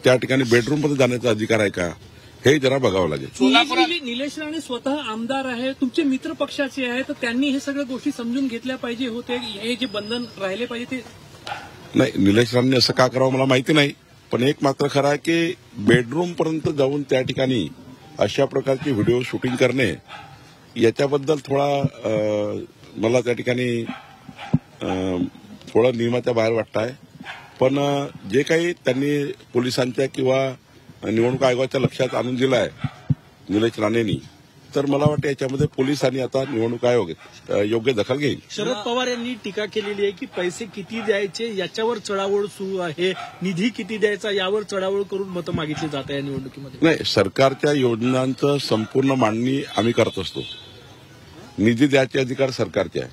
त्या ठिकाणी बेडरूममध्ये जाण्याचा अधिकार आहे का, हे जरा बघावं लागेल. निलेश राणे स्वतः आमदार आहे, तुमचे मित्र पक्षाचे आहे, तर त्यांनी हे सगळ्या गोष्टी समजून घेतल्या पाहिजे होते. हे जे बंधन राहिले पाहिजे ते नाही. निलेश राणेंनी असं का करावं मला माहिती नाही, पण एक मात्र खरं आहे की बेडरूमपर्यंत जाऊन त्या ठिकाणी अशा प्रकारची व्हिडिओ शूटिंग करणे याच्याबद्दल थोडा मला त्या ठिकाणी थोडं नियमाच्या बाहेर वाटत आहे. पण जे काही त्यांनी पोलिसांच्या किंवा निवडणूक आयोगाच्या लक्षात आणून दिलं आहे निलेश राणेंनी, तर मला वाटतं याच्यामध्ये पोलिसांनी आता निवडणूक आयोग योग्य दखल घेईल. शरद पवार यांनी टीका केलेली आहे की पैसे किती द्यायचे याच्यावर चढाओढ सुरू आहे, निधी किती द्यायचा यावर चढाओढ करून मतं मागितली जात आहे या निवडणुकीमध्ये. नाही, सरकारच्या योजनांचं संपूर्ण मांडणी आम्ही करत असतो. निधी द्यायचे अधिकार सरकारचे आहे,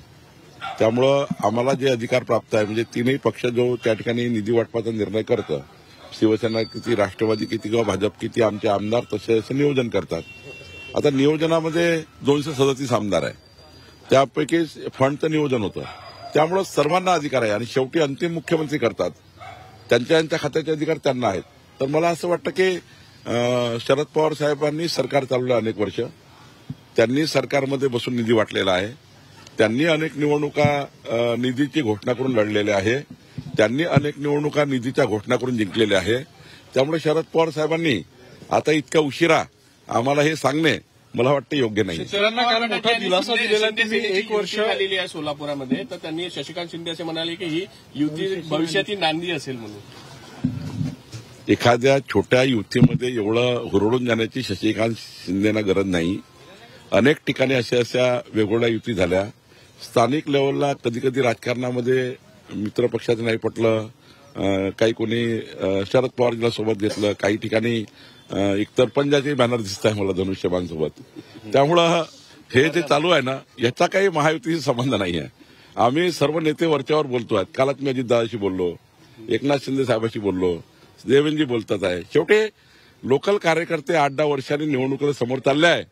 त्यामुळं आम्हाला जे अधिकार प्राप्त आहे म्हणजे तीनही पक्ष जो त्या ठिकाणी निधी वाटपाचा निर्णय करतं, शिवसेना किती, राष्ट्रवादी किती किंवा भाजप किती, आमचे आमदार तसे असं नियोजन करतात. आता नियोजनामध्ये 237 आमदार आहे, त्यापैकी फंडचं नियोजन होतं, त्यामुळं सर्वांना अधिकार आहे आणि शेवटी अंतिम मुख्यमंत्री करतात, त्यांच्या खात्याचे अधिकार त्यांना आहेत. तर मला असं वाटतं की शरद पवार साहेबांनी सरकार चालवलं अनेक वर्ष, त्यांनी सरकारमध्ये बसून निधी वाटलेला आहे, त्यांनी अनेक निवडणुका निधीची घोषणा करून लढलेल्या आहे, त्यांनी अनेक निवडणुका निधीच्या घोषणा करून जिंकलेल्या आहे. त्यामुळे शरद पवार साहेबांनी आता इतक्या उशिरा आम्हाला हे सांगणे मला वाटतं योग्य नाही. शेतकऱ्यांना काल मोठा दिलासा दिलेला तुम्ही 1 वर्ष आलेली आहे सोलापुरामध्ये, तर त्यांनी शशिकांत शिंदे असे म्हणाले की ही युती भविष्याची नांदी असेल म्हणून. एखाद्या छोट्या युतीमध्ये एवढं हुरळून जाण्याची शशिकांत शिंदेना गरज नाही. अनेक ठिकाणी अशा वेगवेगळ्या युती झाल्या. स्थानिक लेवलला कधी कधी राजकारणामध्ये मित्र पक्षाचं नाही पटलं, काही कोणी शरद पवारजीला सोबत घेतलं, काही ठिकाणी एक तरपंजाचे बॅनर दिसत आहे मला धनुष्यबाणसोबत. त्यामुळं हे जे चालू आहे ना याचा काही महायुतीशी संबंध नाही आहे. आम्ही सर्व नेते वरच्यावर बोलतोय. कालच मी अजितदादाशी बोललो, एकनाथ शिंदे साहेबांशी बोललो, देवेंद्रजी बोलतात आहे. शेवटी लोकल कार्यकर्ते 8-10 वर्षांनी निवडणुकीला समोर चालले आहे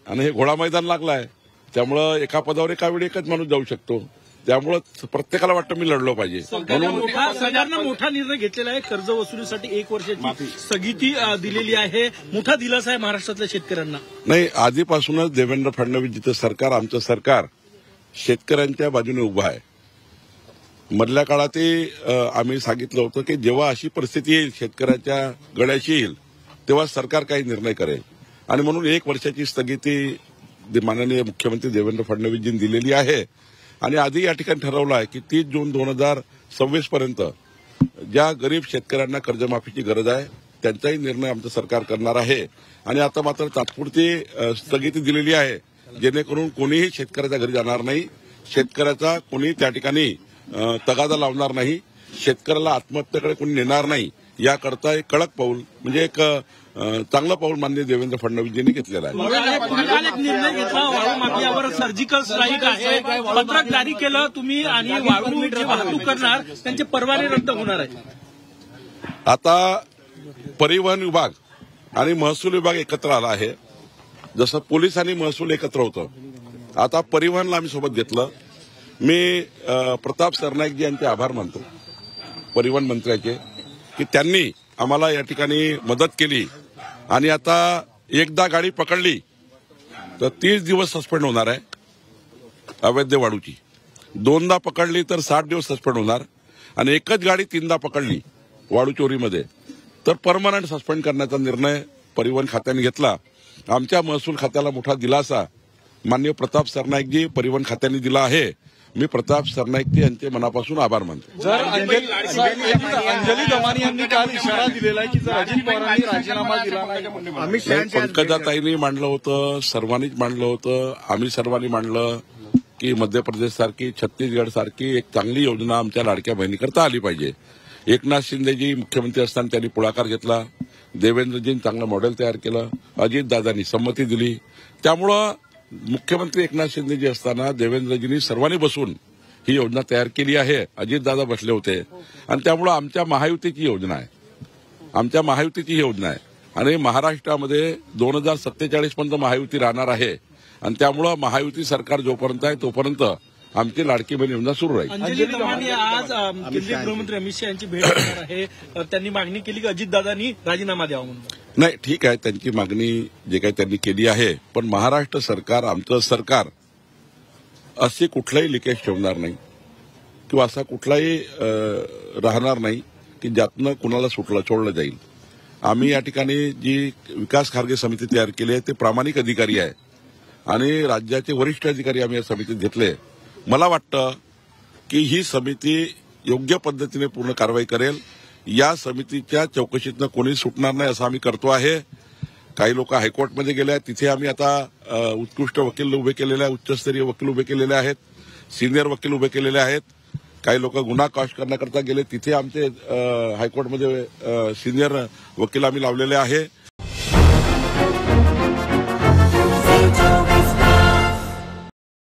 आणि हे घोडा मैदान लागलं आहे. त्यामुळं एका पदावर एका वेळी एकच माणूस जाऊ शकतो. त्यामुळं प्रत्येकाला वाटतं मी लढलो पाहिजे. सरकारनं मोठा निर्णय घेतलेला आहे, कर्ज वसुलीसाठी 1 वर्षाची स्थगिती दिलेली आहे. मोठा दिलासा आहे महाराष्ट्रातल्या शेतकऱ्यांना. नाही, आधीपासूनच देवेंद्र फडणवीसजीचं सरकार, आमचं सरकार शेतकऱ्यांच्या बाजूने उभं आहे. मधल्या काळातही आम्ही सांगितलं होतं की जेव्हा अशी परिस्थिती येईल, शेतकऱ्याच्या गळ्याशी येईल, तेव्हा सरकार काही निर्णय करेल आणि म्हणून 1 वर्षाची स्थगिती माननीय मुख्यमंत्री देवेंद्र फडणवीसजींनी दिलेली आहे. आणि आधी या ठिकाणी ठरवलं आहे की 30 जून 2026 पर्यंत ज्या गरीब शेतकऱ्यांना कर्जमाफीची गरज आहे त्यांचाही निर्णय आमचं सरकार करणार आहे. आणि आता मात्र तात्पुरती स्थगिती दिलेली आहे, जेणेकरून कोणीही शेतकऱ्याच्या घरी जाणार नाही, शेतकऱ्याचा कोणी त्या ठिकाणी तगादा लावणार नाही, शेतकऱ्याला आत्महत्येकडे कोणी नेणार नाही. याकरता एक कडक पाऊल म्हणजे एक चांगलं पाऊल माननीय देवेंद्र फडणवीसजींनी घेतलेलं आहे. एक निर्णय घेतला, वाळू माफियावर सर्जिकल स्ट्राईक आहे, पत्रक जारी केलं तुम्ही आणि वाळू जे वाहतूक करणार त्यांचे परवाने रद्द होणार आहेत. आता परिवहन विभाग आणि महसूल विभाग एकत्र आला आहे. जसं पोलीस आणि महसूल एकत्र होतं, आता परिवहनला आम्ही सोबत घेतलं. मी प्रताप सरनाईकजी यांचे आभार मानतो, परिवहन मंत्र्याचे, की त्यांनी आम्हाला या ठिकाणी मदत केली. आणि आता एकदा गाडी पकडली तर 30 दिवस सस्पेंड होणार आहे अवैध वाळूची, 2दा पकडली तर 60 दिवस सस्पेंड होणार, आणि एकच गाडी 3दा पकडली वाळू चोरीमध्ये तर परमनंट सस्पेंड करण्याचा निर्णय परिवहन खात्याने घेतला. आमच्या महसूल खात्याला मोठा दिलासा माननीय प्रताप सरनाईकजी परिवहन खात्याने दिला आहे. मी प्रताप सरनाईकजी यांचे मनापासून आभार मानतो. अंजली दमानी यांनी काल इशारा दिलेला आहे की जर अजित पवारांनी राजीनामा दिला नाही, पंकजाताईंनी मांडलं होतं, सर्वांनीच मांडलं होतं, आम्ही सर्वांनी मांडलं की मध्य प्रदेश सारखी, छत्तीसगड सारखी एक चांगली योजना आमच्या लाडक्या बहिणीकरता आली पाहिजे. एकनाथ शिंदेजी मुख्यमंत्री असताना त्यांनी पुढाकार घेतला, देवेंद्रजींनी चांगलं मॉडेल तयार केलं, अजितदादांनी संमती दिली. त्यामुळं मुख्यमंत्री एकनाथ शिंदेजी असताना देवेंद्रजींनी सर्वांनी बसून ही योजना तयार केली आहे. अजितदादा बसले होते आणि त्यामुळं आमच्या महायुतीची योजना आहे, आमच्या महायुतीची ही योजना आहे. आणि महाराष्ट्रामध्ये 2047 पर्यंत महायुती राहणार आहे. आणि त्यामुळं महायुती सरकार जोपर्यंत आहे तोपर्यंत आमची लाडकी बहीण योजना सुरू राहील. अंजली दमानी आज केंद्रीय गृहमंत्री अमित शहा यांची भेट घेणार आहे. त्यांनी मागणी केली की अजितदादांनी राजीनामा द्यावा म्हणून. नाही, ठीक आहे, त्यांची मागणी जे काही त्यांनी केली आहे, पण महाराष्ट्र सरकार, आमचं सरकार असे कुठलाही लिकेज ठेवणार नाही किंवा असा कुठलाही राहणार नाही की ज्यातनं कुणाला सोडलं जाईल. आम्ही या ठिकाणी जी विकास खारगे समिती तयार केली आहे ते प्रामाणिक अधिकारी आहे आणि राज्याचे वरिष्ठ अधिकारी आम्ही या समितीत घेतले. मला वाटतं की ही समिती योग्य पद्धतीने पूर्ण कारवाई करेल. या समितीच्या चौकशीतनं कोणी सुटणार नाही असं आम्ही करतो आहे. काही लोक हायकोर्टमध्ये गेले आहेत, तिथे आम्ही आता उत्कृष्ट वकील उभे केलेले आहेत, उच्चस्तरीय वकील उभे केलेले आहेत, सिनियर वकील उभे केलेले आहेत. काही लोक गुन्हा कॉश करण्याकरता गेले, तिथे आमचे हायकोर्टमध्ये सिनियर वकील आम्ही लावलेले आहे.